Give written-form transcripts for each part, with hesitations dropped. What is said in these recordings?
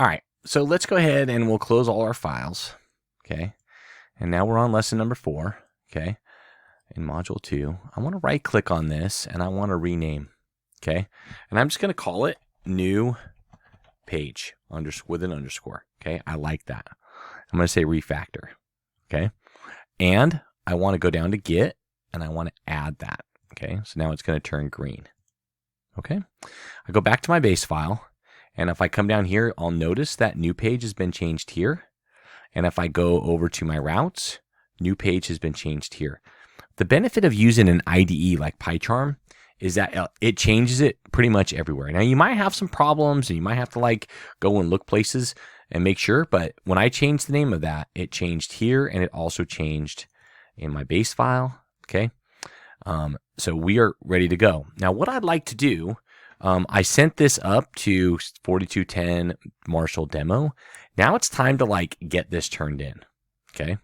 All right, so let's go ahead and we'll close all our files. Okay, and now we're on lesson number 4. Okay, in module 2, I want to right click on this and I want to rename. Okay, and I'm just going to call it new page with an underscore. Okay, I like that. I'm going to say refactor. Okay, and I want to go down to Git and I want to add that. Okay, so now it's going to turn green. Okay, I go back to my base file, and if I come down here, I'll notice that new page has been changed here. And if I go over to my routes, new page has been changed here. The benefit of using an IDE like PyCharm is that it changes it pretty much everywhere. Now you might have some problems and you might have to like go and look places and make sure, but when I changed the name of that, it changed here and it also changed in my base file. Okay. So we are ready to go. Now what I'd like to do, I sent this up to 4210 Marshall demo. Now it's time to like get this turned in. Okay.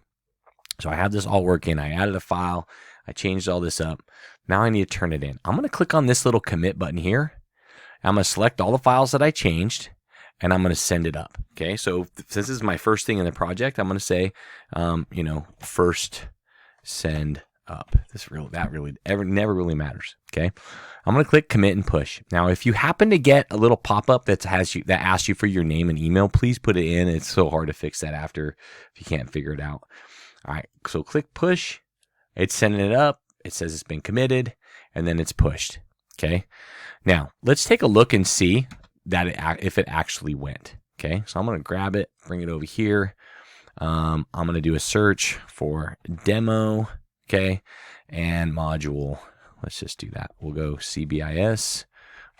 So I have this all working. I added a file. I changed all this up. Now I need to turn it in. I'm going to click on this little commit button here. I'm going to select all the files that I changed and I'm going to send it up. Okay. So since this is my first thing in the project, I'm going to say, first send up. Never really matters. Okay. I'm going to click commit and push. Now, if you happen to get a little pop-up that asks you for your name and email, please put it in. It's so hard to fix that after if you can't figure it out. All right. So click push. It's sending it up. It says it's been committed and then it's pushed. Okay. Now let's take a look and see that if it actually went. Okay. So I'm going to grab it, bring it over here. I'm going to do a search for demo. Okay. And module. Let's just do that. We'll go CBIS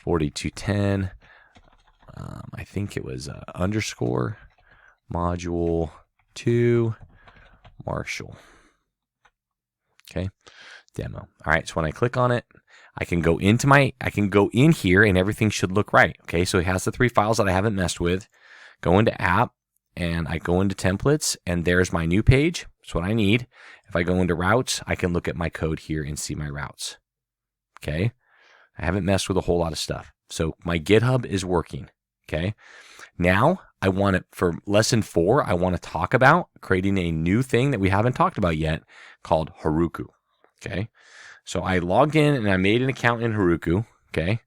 4210. I think it was underscore module 2 Marshall. Okay. Demo. All right. So when I click on it, I can go in here and everything should look right. Okay. So it has the 3 files that I haven't messed with. Go into app and I go into templates and there's my new page. That's what I need. If I go into routes, I can look at my code here and see my routes. Okay. I haven't messed with a whole lot of stuff. So my GitHub is working. Okay. Now I want it for lesson 4. I want to talk about creating a new thing that we haven't talked about yet called Heroku. Okay. So I logged in and I made an account in Heroku. Okay.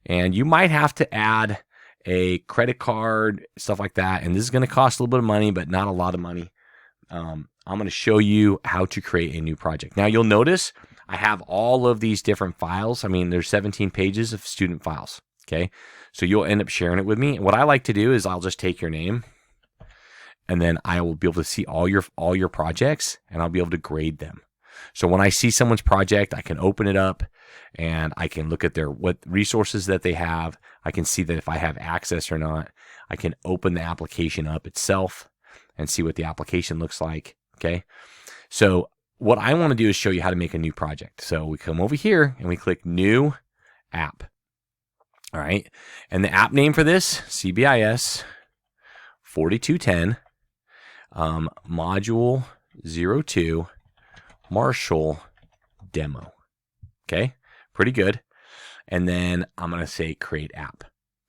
And you might have to add a credit card, stuff like that. And this is going to cost a little bit of money, but not a lot of money. I'm going to show you how to create a new project. Now you'll notice I have all of these different files. I mean, there's 17 pages of student files. Okay. So you'll end up sharing it with me. What I like to do is I'll just take your name and then I will be able to see all your projects and I'll be able to grade them. So when I see someone's project, I can open it up and I can look at what resources that they have. I can see that if I have access or not. I can open the application up itself and see what the application looks like. Okay. So what I want to do is show you how to make a new project. So we come over here and we click new app. All right. And the app name for this, CBIS 4210, module 02, Marshall demo. Okay. Pretty good. And then I'm going to say create app,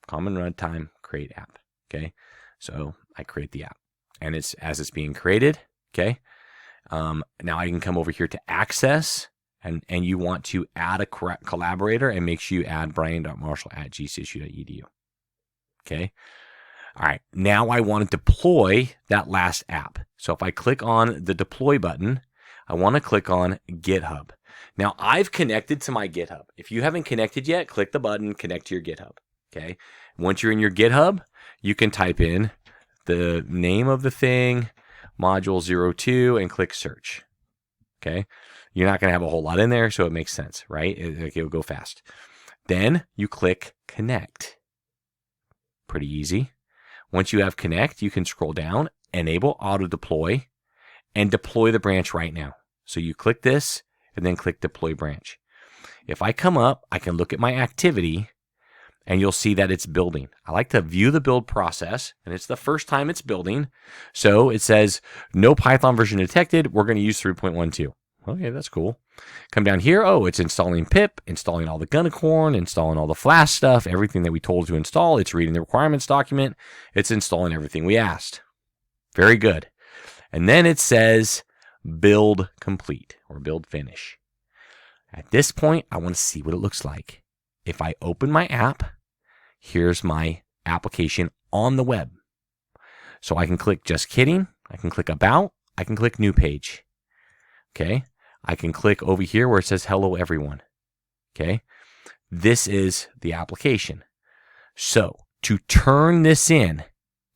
common runtime, create app. Okay. So I create the app and as it's being created. Okay. Now I can come over here to access and you want to add a collaborator and make sure you add brian.marshall@gcsu.edu. Okay. All right. Now I want to deploy that last app. So if I click on the deploy button, I want to click on GitHub. Now I've connected to my GitHub. If you haven't connected yet, click the button, connect to your GitHub. Okay. Once you're in your GitHub, you can type in the name of the thing, module 02, and click search. Okay. You're not going to have a whole lot in there, so it makes sense, right? It'll go fast. Then you click connect. Pretty easy. Once you have connect, you can scroll down, enable auto deploy, and deploy the branch right now. So you click this and then click deploy branch. If I come up, I can look at my activity and you'll see that it's building. I like to view the build process and it's the first time it's building. So it says no Python version detected. We're going to use 3.12. Okay, that's cool. Come down here. Oh, it's installing pip, installing all the Gunicorn, installing all the Flash stuff, everything that we told it to install. It's reading the requirements document. It's installing everything we asked. Very good. And then it says build complete or build finish. At this point, I want to see what it looks like. If I open my app, here's my application on the web. So I can click just kidding. I can click about. I can click new page. Okay. I can click over here where it says hello everyone. Okay. This is the application. So to turn this in,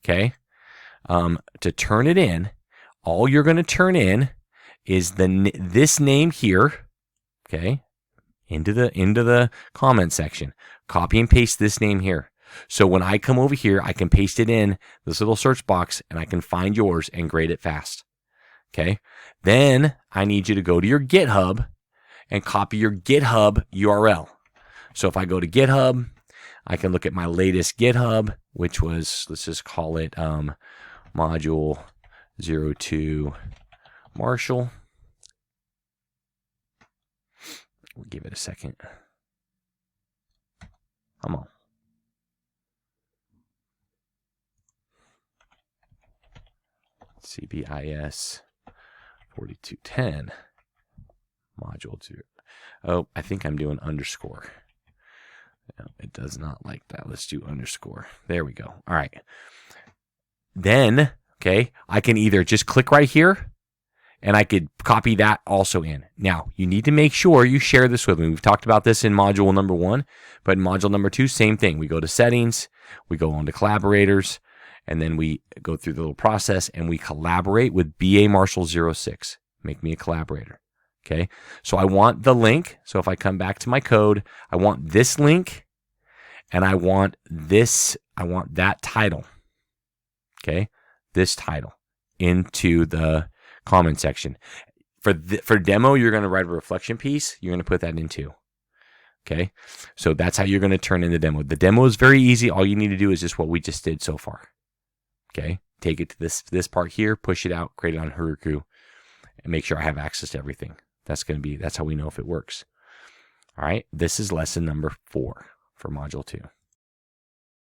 okay, to turn it in, all you're going to turn in is this name here, okay, into the comment section. Copy and paste this name here. So when I come over here, I can paste it in this little search box and I can find yours and grade it fast. Okay. Then I need you to go to your GitHub and copy your GitHub URL. So if I go to GitHub, I can look at my latest GitHub, which was, let's just call it module 02 Marshall. We'll give it a second. Come on. CBIS 4210 module 2. Oh, I think I'm doing underscore. No, it does not like that. Let's do underscore. There we go. All right. Then, okay, I can either just click right here and I could copy that also in. Now, you need to make sure you share this with me. We've talked about this in module number 1, but in module number 2, same thing. We go to settings, we go on to collaborators, and then we go through the little process and we collaborate with BA Marshall 06. Make me a collaborator. Okay. So I want the link. So if I come back to my code, I want this link and I want that title. Okay. This title into the comment section. For demo, you're going to write a reflection piece. You're going to put that in too. Okay. So that's how you're going to turn in the demo. The demo is very easy. All you need to do is just what we just did so far. Okay, take it to this part here, push it out, create it on Heroku, and make sure I have access to everything. That's how we know if it works. All right, this is lesson number 4 for module 2.